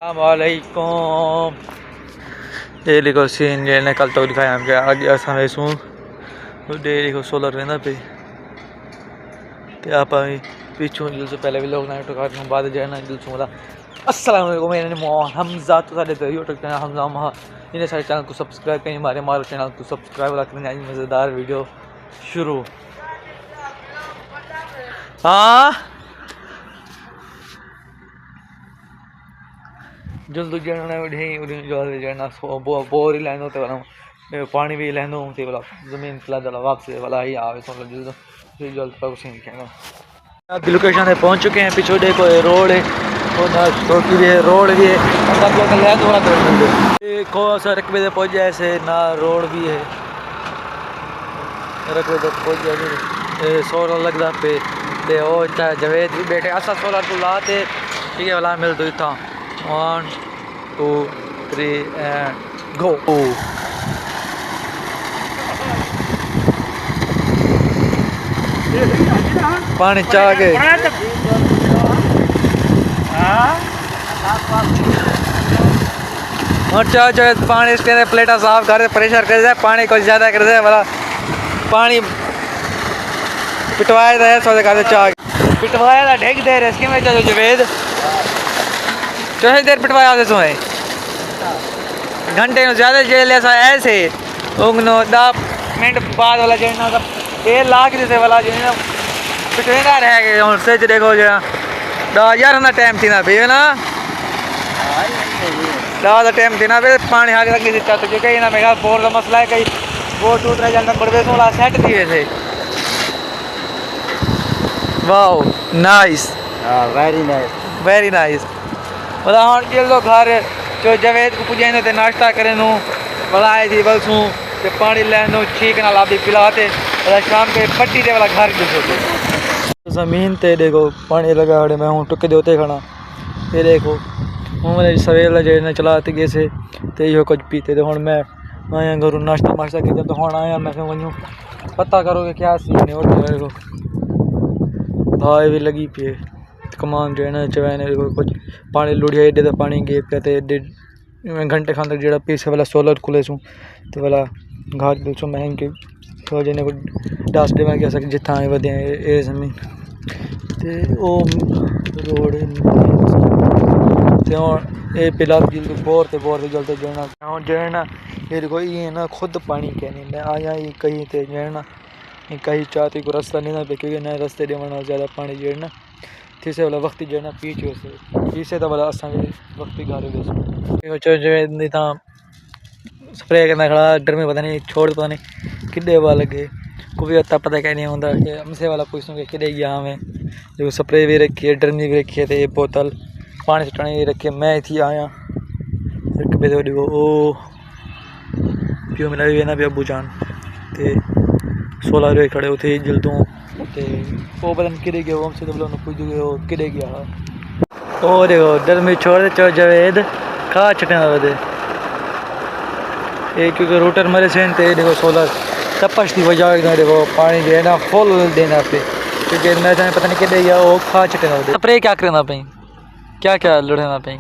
अस्सलामुअलैकुम। ये देखो सीन जो है कल तो दिखाया हम आज असा वेसू देखो सोलर रहना पे आप पिछू दिल से पहले भी लोग ना तो काटने बाद जो है ना दिल से बोला अस्सलाम वालेकुम। मैंने हमजा तो साढ़े तो यूट्यूब चैनल हमजा महा इन्हें सारे चैनल को सब्सक्राइब करें, हमारे मारो चैनल को सब्सक्राइब रखने आज मज़ेदार वीडियो शुरू। हाँ जल्द जणना जणना बोर ही लैंदो तो वाला पानी भी लैंदो ते वाला जमीन पिला वाला वापस वाला ही आवे तो जल्द जल्द पर कुछ नहीं कहना। अब लोकेशन पे पहुंच चुके हैं। पीछे देखो ये रोड है और ना छोटी भी है रोड भी है सब लोग लैंद वाला तो देखो सड़क पे पहुंच जाए से ना रोड भी है सड़क पे पहुंच जाए सोलर लगदा पे ते ओ जवेद भी बैठे असा सोलर को लाते ठीक है वाला मिल दो था 1 2 3 and go। पानी चाह के और चाह पानी इसके अंदर प्लेटा साफ कर प्रेशर कर दे पानी को ज़्यादा कर दे वाला पानी पिटवाया था सौ कर चाह पिटवाया था ढेक दे इसके में चलो जवेद चौथे देर पिटवाया था सोए घंटे ज़्यादा जेल ऐसा ऐसे उगनो 10 मिनट बाद वाला जो ना ये लाख जैसे वाला जो ना पिटवेंदा रह गए और से देखो जो 10,000 ना टाइम थी ना भी ना 10 टाइम थी ना भी पानी आगे तक नहीं चाहते कहीं ना मेरा बोर का मसला है कहीं वो टूट रहा जल्द बड़े वाला सेट थी वैसे। वाओ नाइस वेरी नाइस मतलब हाँ ये लोग घर जो जवेद को पुजाइंदो ते नाश्ता करें बनाए थी बलसूँ ते पानी लैंदो ठीक ना लाभी पिलाते शाम के पट्टी दे वाला घर देखो ज़मीन ते देखो पानी लगा मैं हूँ टुके दे होते खड़ा ये देखो हूँ मैंने सवेला जो चलाते गए से तो यो कुछ पीते थे हूँ मैं आया घरों नाश्ता माश्ता किया तो हूँ आया मैं वनूँ पता करोगे क्या सीन है और देखो भाई भी लगी पे कमान जो है ना चवैने कुछ पानी लुढ़िया एडे तो पानी गे पे एडे घंटे खान तक जो पीछे वाला सोलर खुले सूँ तो वाला घाट बिल्सू महंगे तो जिन्हें को दस डे में कह सक जितना वे ये जमीन तो रोड ये पिला बोर ते जलते जो है ना ये देखो ये ना खुद पानी कहनी मैं आया ये कहीं ते जो है ना कहीं चाहती को रास्ता नहीं ना पे क्योंकि नए रास्ते देना ज़्यादा पानी जो है ना तीसरे वाला वक्ती जो है ना पीछे से तीसरे तो वाला असा वक्ती घर जो है था स्प्रे करना खड़ा डर में पता नहीं छोड़ पता नहीं किड्डे वाला लगे को भी अता पता क्या नहीं होता हमसे वाला पूछूँ कि किड्डे गया हमें जो स्प्रे भी रखी है डरमी भी रखी है तो ये बोतल पानी से टाणी रखी है मैं थी आया देखो ओ पियो मिला भी ना भी अबू जान ते 16 रुपये खड़े होते जल्दों ते वो पता नहीं किधे गया वो हमसे तो बोला पूछ गए वो किधे गया ओ देखो डर में छोड़ दे जवेद खा छटे बदे ये क्योंकि रूटर मरे से देखो सोलर तपश की वजह देखो पानी जो है ना फुल देना पे क्योंकि मैं पता नहीं किधे गया वो खा छटे बदे स्प्रे क्या करना पई क्या क्या लुढ़ना पई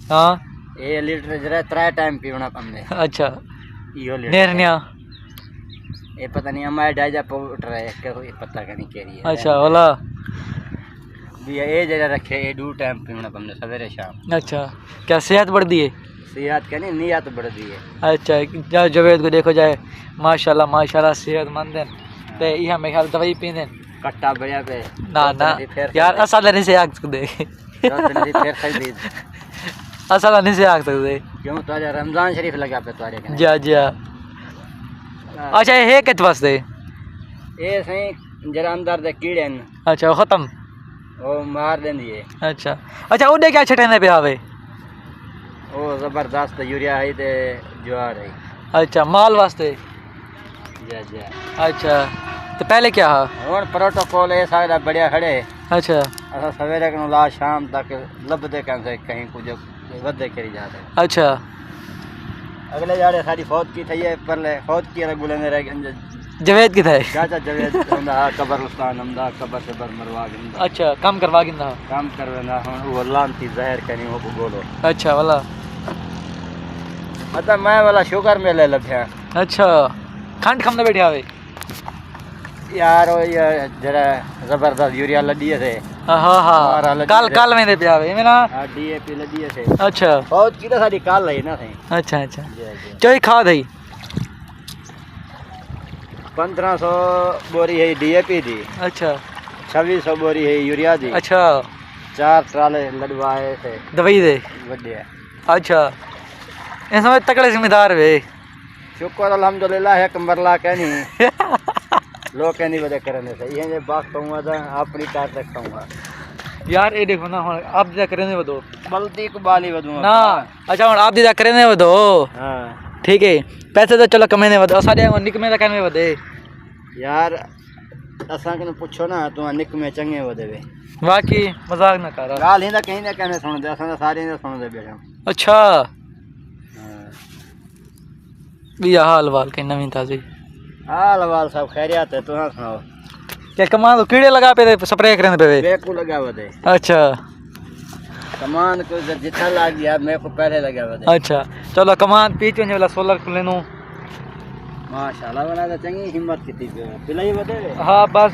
हाँ ये लीटर जरा 3 टाइम पीना हमने अच्छा यो नेरनिया ये पता नहीं हमारे डाइजा पाउडर है कोई पता नहीं क्या है अच्छा वाला भी ये जरा रखे ये 2 टाइम पीना हमने सवेरे शाम। अच्छा क्या सेहत बढ़ती है सेहत क्या नहीं नीयत बढ़ती है। अच्छा जवेद को देखो जाए माशाल्लाह सेहतमंद है तो यह मेरे ख्याल दवाई पीने कट्टा बढ़िया पे ना यार असल नहीं से आग सकते फिर खरीद असल नहीं से आग सकते क्यों तो रमजान शरीफ लगा पे तुम्हारे जी अच्छा ये कित वास्ते ये सही जरा अंदर दे कीड़े न अच्छा वो खत्म वो मार देंदी है। अच्छा उन्हें क्या छटेने पे आवे वो जबरदस्त यूरिया है ते ज्वार है। अच्छा माल वास्ते जी अच्छा तो पहले क्या है और प्रोटोकॉल है सारा बढ़िया खड़े अच्छा असा सवेरे को ला शाम तक लभदे कहीं कुछ वधे करी जाते। अच्छा अगले जाड़े सारी फौत की थी है पर फौत की बुलंदे रह जवेद किथे है? चाचा जवेद होंदा कब्रिस्तान हमदा कब्र से बर मरवा गिंदा। अच्छा काम करवा गिंदा। काम करवेंदा हुन वो लांती ज़हर कनी वो बोलो। अच्छा वाला मतलब मैं वाला शुगर मेले लभ्या। अच्छा खंड खमने बैठे आवे यार वो ये जरा जबरदस्त यूरिया लदी थे। हाँ हाँ काल में दे पे आवे मैं ना। हां डीएपी लदी थे। अच्छा बहुत कीड़ा साडी काल है ना थे। अच्छा अच्छा चोई खाद है 1500 बोरी है डीएपी दी। अच्छा 2600 बोरी है यूरिया दी। अच्छा 4 ट्राले लदवाए थे दवाई दे। बढ़िया। अच्छा इस समय तकड़े जिम्मेदार वे। शुक्र अल्हम्दुलिल्लाह है कमरला कहनी लोग कहनी वजह करने से ये बात कहूँगा था अपनी कार तक कहूँगा यार ये देखो ना हुण आप दिया करेंगे वो दो बल्दी को बाली वधूंगा ना। अच्छा हुण आप दिया करेंगे वो दो। हाँ ठीक है पैसे तो चलो कमेने वधो साडे निकमे दा कहने वधे यार असां कने पुछो ना तू निक में चंगे वधे वे बाकी मजाक ना कर। गाल हिंदा कहीं ना कहने सुनदे असां दा सारे ने सुनदे बैठा। अच्छा हां बिया हाल वाल के नवीं ताजी हाल वाल सब खैरियत है तू सुनाओ क्या कमान तो कीड़े लगा पे स्प्रे करने पे बेकू लगा वधे। अच्छा कमान को जितना लग गया मेरे को पहले लगा वधे। अच्छा चलो कमान पीछ वने वाला सोलर खुले नु माशाल्लाह वाला तो चंगी हिम्मत की पिलाई वधे। हाँ बस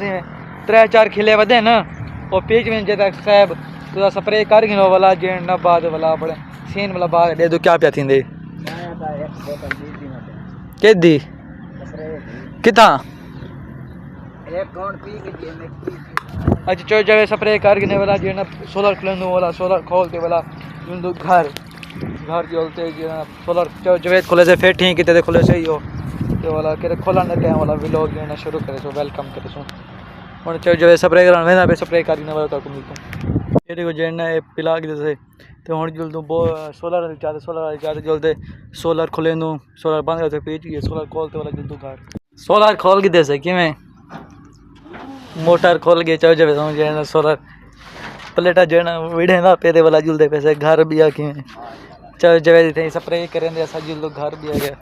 3-4 खिले वधे ना और पीछ में जेदा साहब तो स्प्रे कर गिनो वाला जेन ना बाद वाला बड़े सीन वाला बाग दे दो क्या पिया थींदे के दी किथा एक कौन पी के दिए मैं पी। अच्छा चो जगह स्प्रे कर गिने वाला जेना सोलर खुले वाला सोलर खोलते वाला जो घर जोलते जेना सोलर चो जवेद खुले से फिर ठीक किते खुले सही हो तो वाला के खोला न टाइम वाला व्लॉग जेना शुरू करे सो वेलकम करे सो हुन चो जगह स्प्रे करन वेना पे स्प्रे करिने वाला तो मिलतो ये देखो जेना पिला के दे तो हुन जुल दो सोलर चाहते जुलते सोलर खुले नु सोलर बंद करते पेज ये सोलर खोलते वाला जुल घर सोलर खोल के दे किवें मोटर खोल के चो जब जेना सोलर प्लेटा जेना विड़ेंदा पेदे वाला जुलदे पैसे घर भी आ किवें चो जब थे स्प्रे करें दे ऐसा जुल घर भी आ गया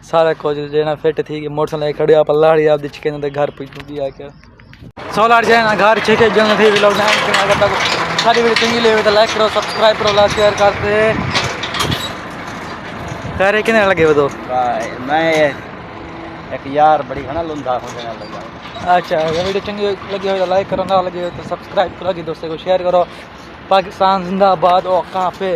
सारा कुछ जेना फिट थी कि मोटरसाइकिल खड़े आप लाड़ी आप दिच के घर पुज भी आ गया सोलर जेना घर छेके जल थे व्लॉग ना अगर तक सारी वीडियो चंगी लगे तो लाइक करो सब्सक्राइब करो शेयर करते करे किने लगे वो दो भाई मैं एक यार बड़ी घना लुंदा हो जाने लगा। अच्छा अगर वीडियो चंगी लगी हो तो लाइक करो ना लगी हो तो सब्सक्राइब करो दोस्तों को शेयर करो। पाकिस्तान जिंदाबाद और कहाँ पे